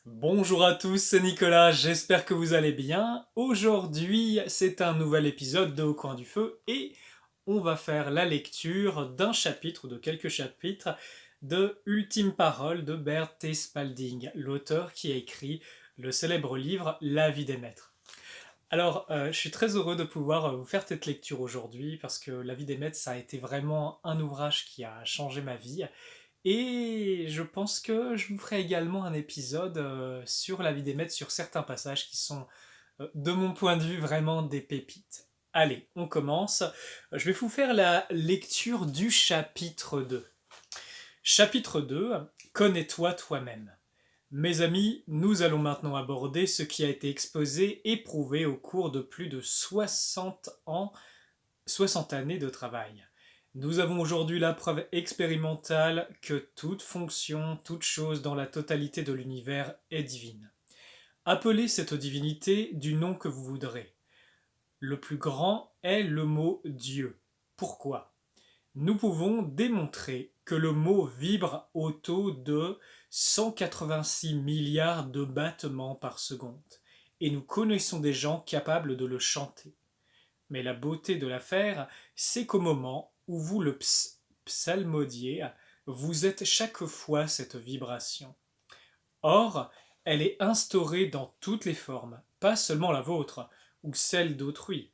Bonjour à tous, c'est Nicolas, j'espère que vous allez bien. Aujourd'hui, c'est un nouvel épisode de Au coin du feu et on va faire la lecture d'un chapitre ou de quelques chapitres de Ultime parole de Bert T. Spalding, l'auteur qui a écrit le célèbre livre La vie des maîtres. Alors, je suis très heureux de pouvoir vous faire cette lecture aujourd'hui parce que La vie des maîtres, ça a été vraiment un ouvrage qui a changé ma vie. Et je pense que je vous ferai également un épisode sur la vie des maîtres, sur certains passages qui sont, de mon point de vue, vraiment des pépites. Allez, on commence. Je vais vous faire la lecture du chapitre 2. Chapitre 2, Connais-toi toi-même. Mes amis, nous allons maintenant aborder ce qui a été exposé et prouvé au cours de plus de 60 ans 60 années de travail. Nous avons aujourd'hui la preuve expérimentale que toute fonction, toute chose dans la totalité de l'univers est divine. Appelez cette divinité du nom que vous voudrez. Le plus grand est le mot Dieu. Pourquoi? Nous pouvons démontrer que le mot vibre au taux de 186 milliards de battements par seconde, et nous connaissons des gens capables de le chanter. Mais la beauté de l'affaire, c'est qu'au moment où vous le psalmodiez, vous êtes chaque fois cette vibration. Or, elle est instaurée dans toutes les formes, pas seulement la vôtre ou celle d'autrui.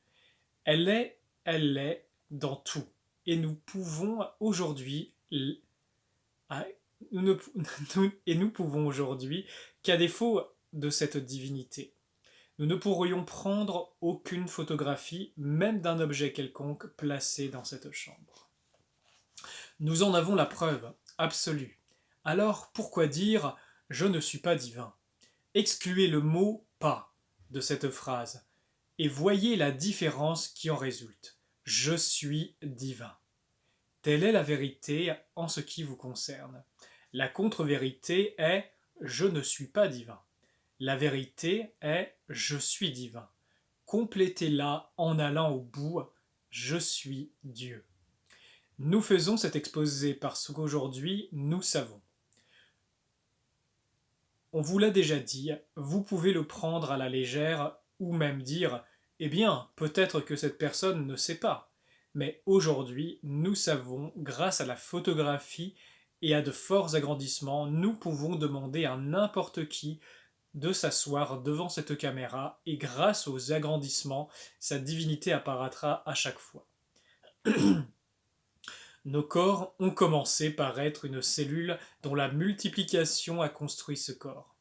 Elle est dans tout. Et nous pouvons aujourd'hui, ah, et nous pouvons aujourd'hui qu'à défaut de cette divinité, nous ne pourrions prendre aucune photographie, même d'un objet quelconque placé dans cette chambre. Nous en avons la preuve absolue. Alors pourquoi dire je ne suis pas divin? Excluez le mot pas de cette phrase et voyez la différence qui en résulte. Je suis divin. Telle est la vérité en ce qui vous concerne. La contre-vérité est je ne suis pas divin. La vérité est je suis divin. Complétez-la en allant au bout, je suis Dieu. Nous faisons cet exposé parce qu'aujourd'hui, nous savons. On vous l'a déjà dit, vous pouvez le prendre à la légère ou même dire eh bien, peut-être que cette personne ne sait pas. Mais aujourd'hui, nous savons, grâce à la photographie et à de forts agrandissements, nous pouvons demander à n'importe qui de s'asseoir devant cette caméra et grâce aux agrandissements, sa divinité apparaîtra à chaque fois. Nos corps ont commencé par être une cellule dont la multiplication a construit ce corps.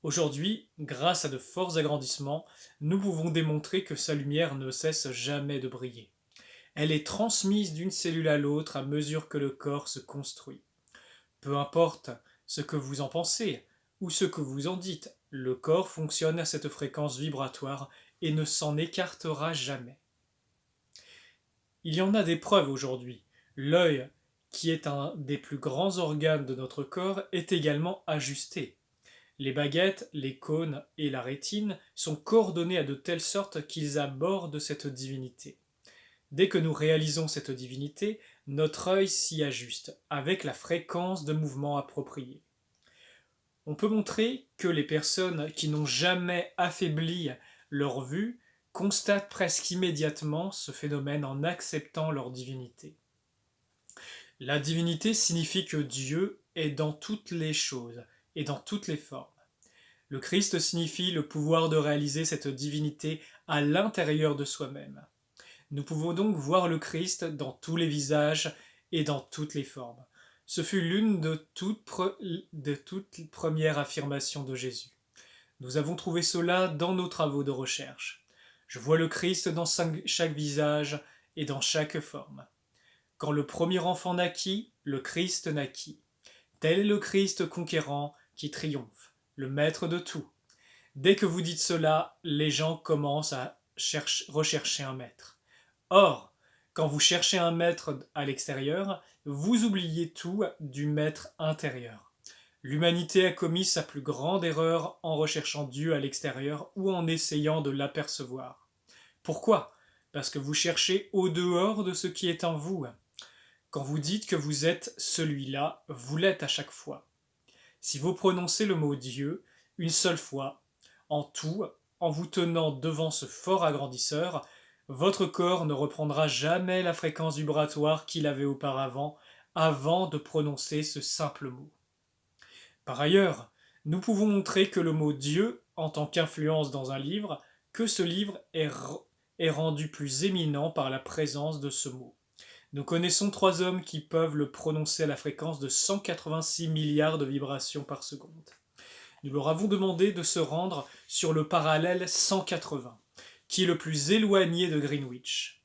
Aujourd'hui, grâce à de forts agrandissements, nous pouvons démontrer que sa lumière ne cesse jamais de briller. Elle est transmise d'une cellule à l'autre à mesure que le corps se construit. Peu importe ce que vous en pensez ou ce que vous en dites, le corps fonctionne à cette fréquence vibratoire et ne s'en écartera jamais. Il y en a des preuves aujourd'hui. L'œil, qui est un des plus grands organes de notre corps, est également ajusté. Les baguettes, les cônes et la rétine sont coordonnés à de telle sorte qu'ils abordent cette divinité. Dès que nous réalisons cette divinité, notre œil s'y ajuste, avec la fréquence de mouvement appropriée. On peut montrer que les personnes qui n'ont jamais affaibli leur vue constatent presque immédiatement ce phénomène en acceptant leur divinité. La divinité signifie que Dieu est dans toutes les choses et dans toutes les formes. Le Christ signifie le pouvoir de réaliser cette divinité à l'intérieur de soi-même. Nous pouvons donc voir le Christ dans tous les visages et dans toutes les formes. Ce fut l'une de toutes premières affirmations de Jésus. Nous avons trouvé cela dans nos travaux de recherche. Je vois le Christ dans chaque visage et dans chaque forme. Quand le premier enfant naquit, le Christ naquit. Tel est le Christ conquérant qui triomphe, le maître de tout. Dès que vous dites cela, les gens commencent à rechercher un maître. Or, quand vous cherchez un maître à l'extérieur, vous oubliez tout du maître intérieur. L'humanité a commis sa plus grande erreur en recherchant Dieu à l'extérieur ou en essayant de l'apercevoir. Pourquoi? Parce que vous cherchez au dehors de ce qui est en vous. Quand vous dites que vous êtes celui-là, vous l'êtes à chaque fois. Si vous prononcez le mot Dieu, une seule fois. En tout, en vous tenant devant ce fort agrandisseur, votre corps ne reprendra jamais la fréquence vibratoire qu'il avait auparavant, avant de prononcer ce simple mot. Par ailleurs, nous pouvons montrer que le mot Dieu, en tant qu'influence dans un livre, que ce livre est rendu plus éminent par la présence de ce mot. Nous connaissons 3 hommes qui peuvent le prononcer à la fréquence de 186 milliards de vibrations par seconde. Nous leur avons demandé de se rendre sur le parallèle 180, qui est le plus éloigné de Greenwich.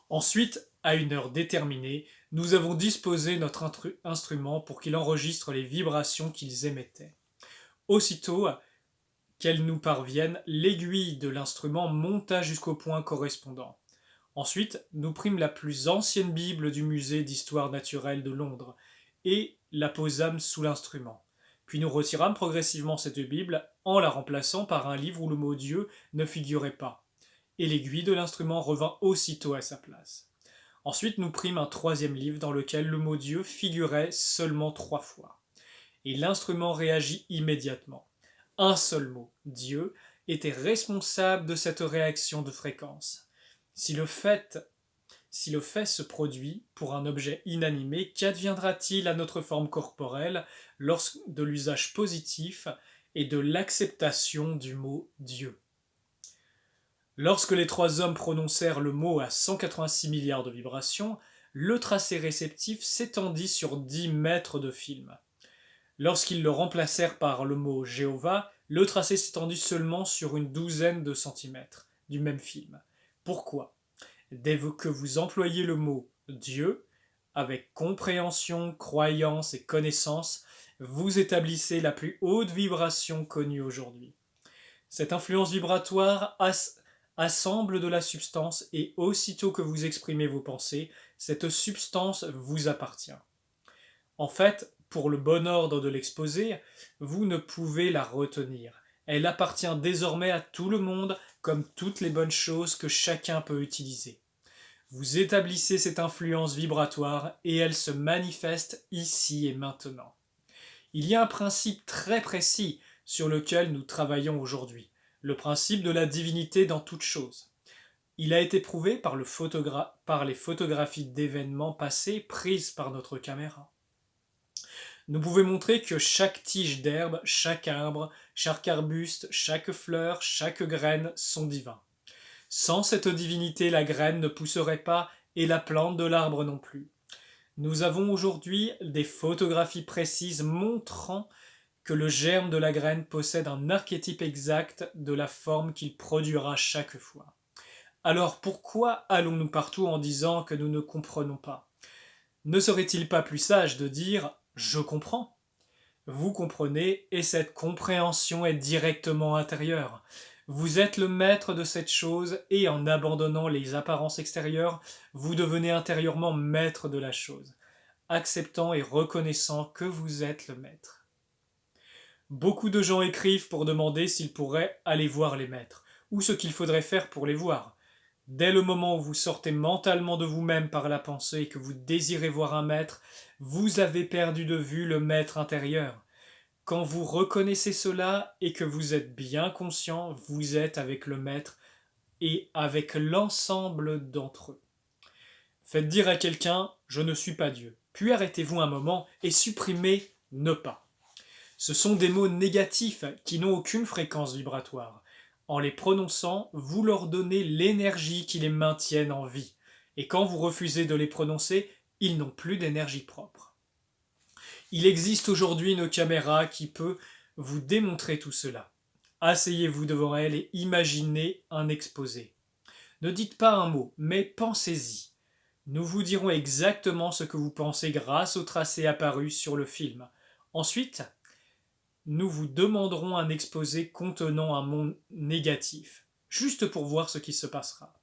Ensuite, à une heure déterminée, nous avons disposé notre instrument pour qu'il enregistre les vibrations qu'ils émettaient. Aussitôt qu'elles nous parviennent, l'aiguille de l'instrument monta jusqu'au point correspondant. Ensuite, nous prîmes la plus ancienne Bible du musée d'histoire naturelle de Londres et la posâmes sous l'instrument. Puis nous retirâmes progressivement cette Bible en la remplaçant par un livre où le mot Dieu ne figurait pas. Et l'aiguille de l'instrument revint aussitôt à sa place. Ensuite, nous prîmes un 3e livre dans lequel le mot Dieu figurait seulement 3 fois. Et l'instrument réagit immédiatement. Un seul mot, Dieu, était responsable de cette réaction de fréquence. Si le fait se produit pour un objet inanimé, qu'adviendra-t-il à notre forme corporelle lorsque de l'usage positif et de l'acceptation du mot Dieu? Lorsque les 3 hommes prononcèrent le mot à 186 milliards de vibrations, le tracé réceptif s'étendit sur 10 mètres de film. Lorsqu'ils le remplacèrent par le mot Jéhovah, le tracé s'étendit seulement sur une douzaine de centimètres du même film. Pourquoi ? Dès que vous employez le mot Dieu, avec compréhension, croyance et connaissance, vous établissez la plus haute vibration connue aujourd'hui. Cette influence vibratoire assemble de la substance et aussitôt que vous exprimez vos pensées, cette substance vous appartient. En fait, pour le bon ordre de l'exposé, vous ne pouvez la retenir. Elle appartient désormais à tout le monde comme toutes les bonnes choses que chacun peut utiliser. Vous établissez cette influence vibratoire et elle se manifeste ici et maintenant. Il y a un principe très précis sur lequel nous travaillons aujourd'hui, le principe de la divinité dans toute chose. Il a été prouvé par les photographies d'événements passés prises par notre caméra. Nous pouvons montrer que chaque tige d'herbe, chaque arbre, chaque arbuste, chaque fleur, chaque graine sont divins. Sans cette divinité, la graine ne pousserait pas et la plante de l'arbre non plus. Nous avons aujourd'hui des photographies précises montrant que le germe de la graine possède un archétype exact de la forme qu'il produira chaque fois. Alors pourquoi allons-nous partout en disant que nous ne comprenons pas ? Ne serait-il pas plus sage de dire « je comprends » ? Vous comprenez et cette compréhension est directement intérieure. Vous êtes le maître de cette chose et en abandonnant les apparences extérieures, vous devenez intérieurement maître de la chose, acceptant et reconnaissant que vous êtes le maître. Beaucoup de gens écrivent pour demander s'ils pourraient aller voir les maîtres, ou ce qu'il faudrait faire pour les voir. Dès le moment où vous sortez mentalement de vous-même par la pensée et que vous désirez voir un maître, vous avez perdu de vue le maître intérieur. Quand vous reconnaissez cela et que vous êtes bien conscient, vous êtes avec le maître et avec l'ensemble d'entre eux. Faites dire à quelqu'un « je ne suis pas Dieu », puis arrêtez-vous un moment et supprimez « ne pas ». Ce sont des mots négatifs qui n'ont aucune fréquence vibratoire. En les prononçant, vous leur donnez l'énergie qui les maintienne en vie. Et quand vous refusez de les prononcer, ils n'ont plus d'énergie propre. Il existe aujourd'hui une caméra qui peut vous démontrer tout cela. Asseyez-vous devant elle et imaginez un exposé. Ne dites pas un mot, mais pensez-y. Nous vous dirons exactement ce que vous pensez grâce au tracé apparu sur le film. Ensuite, nous vous demanderons un exposé contenant un monde négatif, juste pour voir ce qui se passera.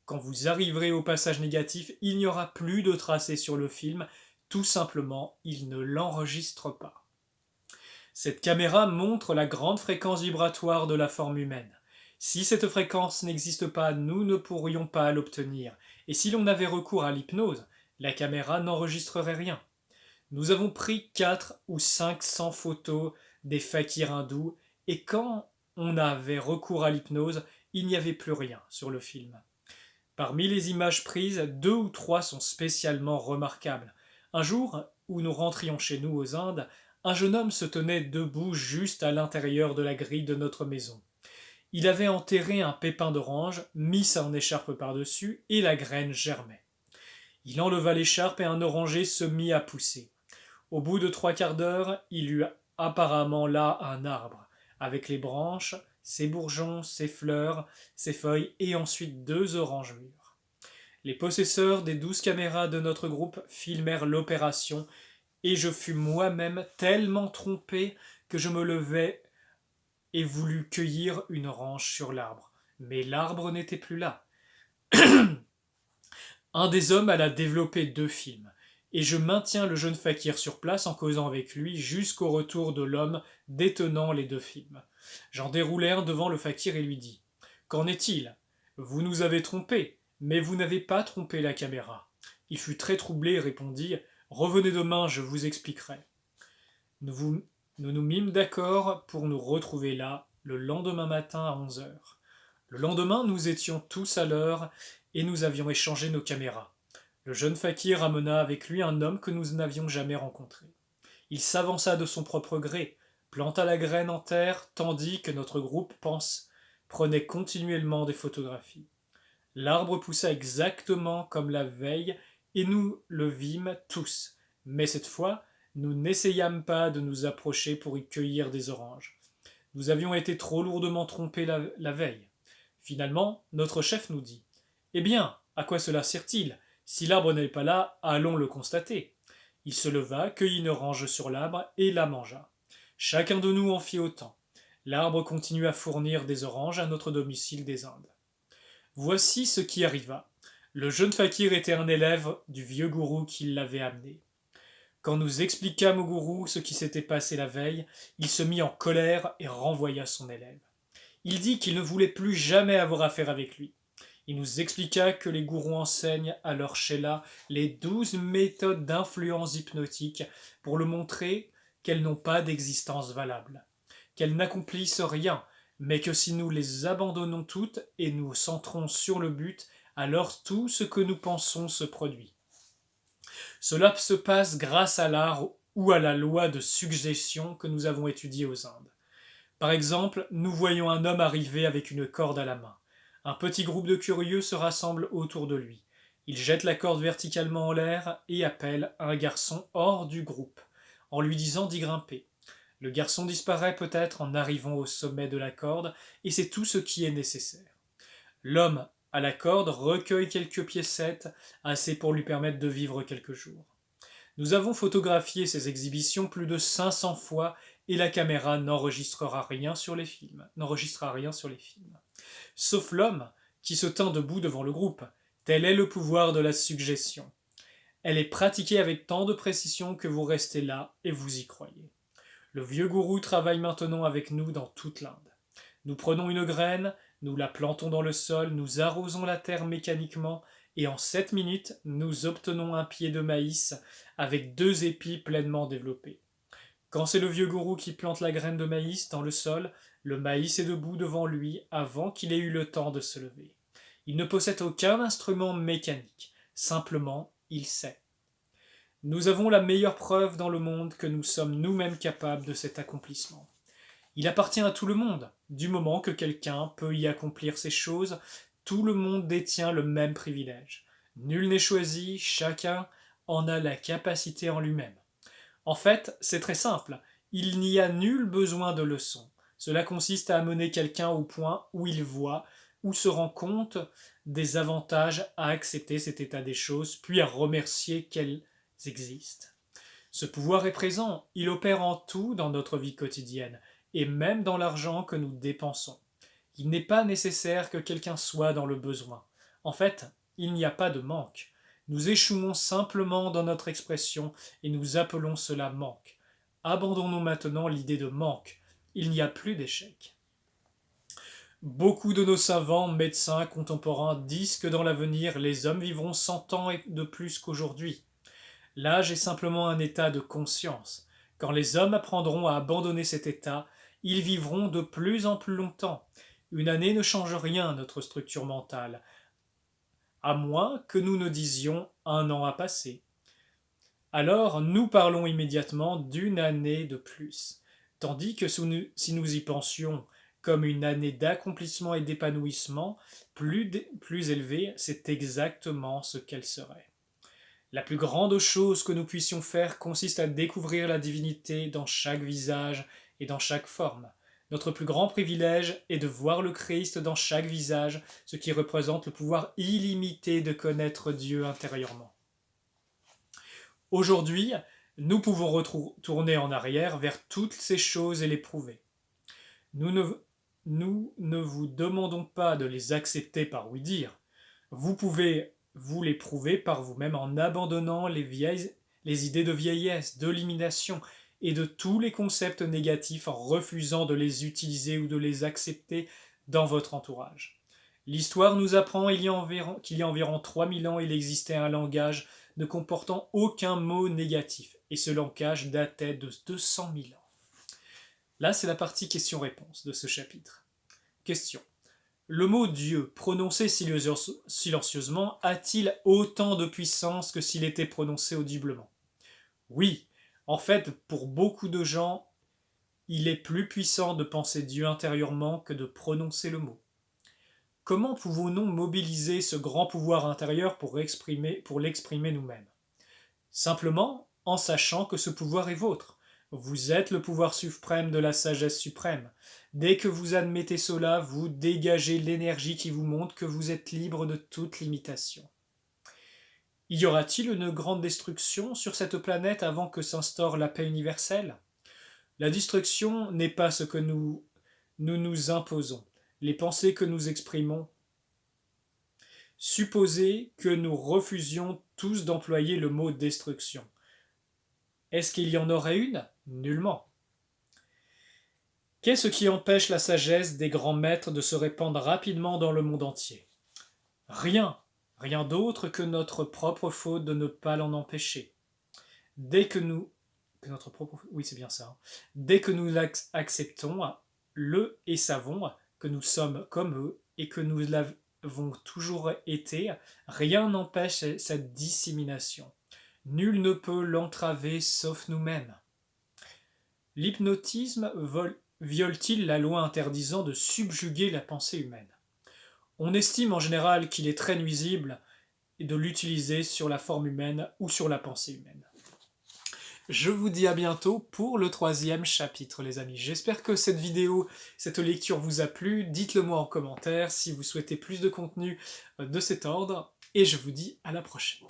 Quand vous arriverez au passage négatif, il n'y aura plus de tracé sur le film, tout simplement, il ne l'enregistre pas. Cette caméra montre la grande fréquence vibratoire de la forme humaine. Si cette fréquence n'existe pas, nous ne pourrions pas l'obtenir. Et si l'on avait recours à l'hypnose, la caméra n'enregistrerait rien. Nous avons pris 4 ou 500 photos des fakirs hindous et quand on avait recours à l'hypnose, il n'y avait plus rien sur le film. Parmi les images prises, 2 ou 3 sont spécialement remarquables. Un jour, où nous rentrions chez nous aux Indes, un jeune homme se tenait debout juste à l'intérieur de la grille de notre maison. Il avait enterré un pépin d'orange, mis son écharpe par-dessus, et la graine germait. Il enleva l'écharpe et un oranger se mit à pousser. Au bout de 3/4 d'heure, il eut apparemment là un arbre, avec les branches, ses bourgeons, ses fleurs, ses feuilles, et ensuite 2 oranges mûres. Les possesseurs des 12 caméras de notre groupe filmèrent l'opération, et je fus moi-même tellement trompé que je me levai et voulus cueillir une orange sur l'arbre. Mais l'arbre n'était plus là. Un des hommes alla développer 2 films, et je maintiens le jeune fakir sur place en causant avec lui jusqu'au retour de l'homme détenant les 2 films. J'en déroulai un devant le fakir et lui dis : « Qu'en est-il ? Vous nous avez trompés, mais vous n'avez pas trompé la caméra. » Il fut très troublé et répondit : « Revenez demain, je vous expliquerai. » Nous nous mîmes d'accord pour nous retrouver là le lendemain matin à 11 heures. Le lendemain, nous étions tous à l'heure et nous avions échangé nos caméras. Le jeune fakir amena avec lui un homme que nous n'avions jamais rencontré. Il s'avança de son propre gré, planta la graine en terre, tandis que notre groupe prenait continuellement des photographies. L'arbre poussa exactement comme la veille et nous le vîmes tous, mais cette fois, nous n'essayâmes pas de nous approcher pour y cueillir des oranges. Nous avions été trop lourdement trompés la veille. Finalement, notre chef nous dit : « Eh bien, à quoi cela sert-il ? Si l'arbre n'est pas là, allons le constater. » Il se leva, cueillit une orange sur l'arbre et la mangea. Chacun de nous en fit autant. L'arbre continua à fournir des oranges à notre domicile des Indes. Voici ce qui arriva. Le jeune fakir était un élève du vieux gourou qui l'avait amené. Quand nous expliquâmes au gourou ce qui s'était passé la veille, il se mit en colère et renvoya son élève. Il dit qu'il ne voulait plus jamais avoir affaire avec lui. Il nous expliqua que les gourous enseignent à leur chéla les 12 méthodes d'influence hypnotique pour le montrer qu'elles n'ont pas d'existence valable, qu'elles n'accomplissent rien, mais que si nous les abandonnons toutes et nous centrons sur le but, alors tout ce que nous pensons se produit. Cela se passe grâce à l'art ou à la loi de suggestion que nous avons étudiée aux Indes. Par exemple, nous voyons un homme arriver avec une corde à la main. Un petit groupe de curieux se rassemble autour de lui. Il jette la corde verticalement en l'air et appelle un garçon hors du groupe, en lui disant d'y grimper. Le garçon disparaît peut-être en arrivant au sommet de la corde, et c'est tout ce qui est nécessaire. L'homme à la corde recueille quelques piécettes, assez pour lui permettre de vivre quelques jours. Nous avons photographié ces exhibitions plus de 500 fois et la caméra n'enregistrera rien sur les films. Sauf l'homme qui se tint debout devant le groupe. Tel est le pouvoir de la suggestion. Elle est pratiquée avec tant de précision que vous restez là et vous y croyez. Le vieux gourou travaille maintenant avec nous dans toute l'Inde. Nous prenons une graine, nous la plantons dans le sol, nous arrosons la terre mécaniquement et en 7 minutes, nous obtenons un pied de maïs avec 2 épis pleinement développés. Quand c'est le vieux gourou qui plante la graine de maïs dans le sol, le maïs est debout devant lui avant qu'il ait eu le temps de se lever. Il ne possède aucun instrument mécanique, simplement il sait. Nous avons la meilleure preuve dans le monde que nous sommes nous-mêmes capables de cet accomplissement. Il appartient à tout le monde. Du moment que quelqu'un peut y accomplir ces choses, tout le monde détient le même privilège. Nul n'est choisi, chacun en a la capacité en lui-même. En fait, c'est très simple. Il n'y a nul besoin de leçon. Cela consiste à amener quelqu'un au point où il voit, ou se rend compte des avantages à accepter cet état des choses, puis à remercier qu'elles existent. Ce pouvoir est présent, il opère en tout dans notre vie quotidienne, et même dans l'argent que nous dépensons. Il n'est pas nécessaire que quelqu'un soit dans le besoin. En fait, il n'y a pas de manque. Nous échouons simplement dans notre expression et nous appelons cela manque. Abandonnons maintenant l'idée de manque. Il n'y a plus d'échec. Beaucoup de nos savants, médecins contemporains disent que dans l'avenir, les hommes vivront 100 ans de plus qu'aujourd'hui. L'âge est simplement un état de conscience. Quand les hommes apprendront à abandonner cet état, ils vivront de plus en plus longtemps. Une année ne change rien à notre structure mentale, à moins que nous ne disions un an a passé. Alors nous parlons immédiatement d'une année de plus, tandis que si nous y pensions comme une année d'accomplissement et d'épanouissement plus élevée, c'est exactement ce qu'elle serait. La plus grande chose que nous puissions faire consiste à découvrir la divinité dans chaque visage et dans chaque forme. Notre plus grand privilège est de voir le Christ dans chaque visage, ce qui représente le pouvoir illimité de connaître Dieu intérieurement. Aujourd'hui, nous pouvons retourner en arrière vers toutes ces choses et les prouver. Nous ne vous demandons pas de les accepter par oui-dire. Vous pouvez vous les prouver par vous-même en abandonnant les idées de vieillesse, d'élimination et de tous les concepts négatifs en refusant de les utiliser ou de les accepter dans votre entourage. L'histoire nous apprend qu'il y a environ 3000 ans, il existait un langage ne comportant aucun mot négatif, et ce langage datait de 200 000 ans. Là, c'est la partie question-réponse de ce chapitre. Question. Le mot Dieu, prononcé silencieusement, a-t-il autant de puissance que s'il était prononcé audiblement? Oui, en fait, pour beaucoup de gens, il est plus puissant de penser Dieu intérieurement que de prononcer le mot. Comment pouvons-nous mobiliser ce grand pouvoir intérieur pour l'exprimer nous-mêmes? Simplement en sachant que ce pouvoir est vôtre. Vous êtes le pouvoir suprême de la sagesse suprême. Dès que vous admettez cela, vous dégagez l'énergie qui vous montre que vous êtes libre de toute limitation. Y aura-t-il une grande destruction sur cette planète avant que s'instaure la paix universelle? La destruction n'est pas ce que nous imposons. Les pensées que nous exprimons. Supposez que nous refusions tous d'employer le mot destruction. Est-ce qu'il y en aurait une? Nullement. Qu'est-ce qui empêche la sagesse des grands maîtres de se répandre rapidement dans le monde entier? Rien, rien d'autre que notre propre faute de ne pas l'en empêcher. Dès que nous l'acceptons, et savons que nous sommes comme eux et que nous l'avons toujours été, rien n'empêche cette dissémination. Nul ne peut l'entraver sauf nous-mêmes. L'hypnotisme viole-t-il la loi interdisant de subjuguer la pensée humaine? On estime en général qu'il est très nuisible de l'utiliser sur la forme humaine ou sur la pensée humaine. Je vous dis à bientôt pour le 3e chapitre, les amis. J'espère que cette vidéo, cette lecture vous a plu. Dites-le moi en commentaire si vous souhaitez plus de contenu de cet ordre. Et je vous dis à la prochaine.